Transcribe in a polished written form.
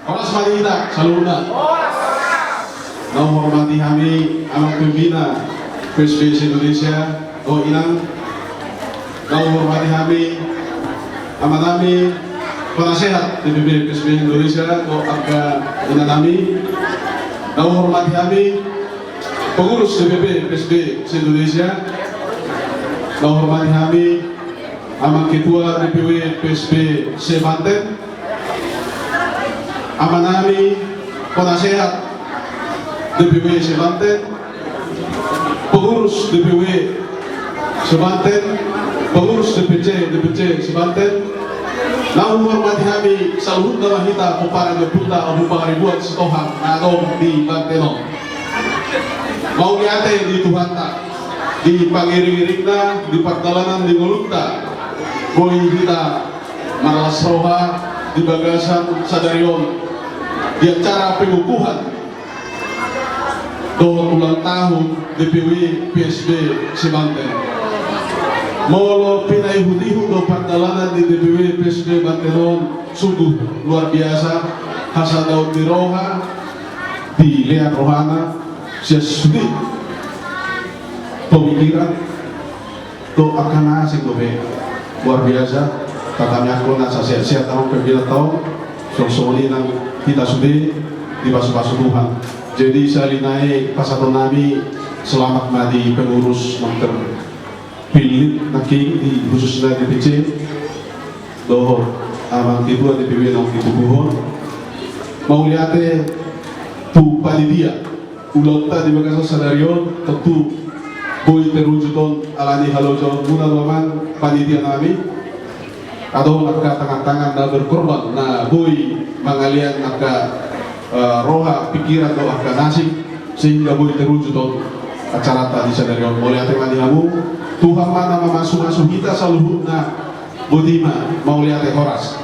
Horas Madita, saluna. Nau hormati kami anak pembina PSBS Indonesia, Inang. Nau hormati kami amat kami penasehat DPP PSBS Indonesia, Aga Inang kami. Nau hormati kami pengurus DPP PSBS Indonesia. Nau hormati kami amat ketua DPW PSBS Banten. Amat kami penasehat DPW Banten, pengurus DPW Banten, pengurus DPC Banten. Nau hormati kami saluhut nama kita Pupara Deputa Abu Bakaribuan Setohang Nagom di Banteno. Mau nyate di Tuhanta, di pangiring-iringna, di perjalanan di Ngulunta, boy kita Maralas Roha, di Bagasan Sadarion, di acara pengukuhan doa ulang tahun DPW PSB Banten. Molo pinaihu-ihu do perjalanan di DPW PSB Bantenon sungguh luar biasa. Hasan Daud di Roha, di Lea Rohana, sia sudi pemikiran do akan asing do luar biasa. Katanya aku nasa sehat-sehat tahun kebila tahun sosoni nang kita sudah di basu-basu Tuhan. Jadi saya naik pasaton nami selamat mati pengurus yang terpilih nanti di khususnya DPC dohor amang kedua DPW nang itu buhon mau lihatnya tu panitia ulota di Bagasan Sadarion tentu boy terujuton alani halojon guna laman panitia nami atau agak tangan-tangan dan berkorban. Nah boy mengalian agak roha pikiran atau agak nasib sehingga boy terwujud acara tadi Sadarion boleh hati kamu Tuhan mana masuk kita selalu na bodima mau lihat horas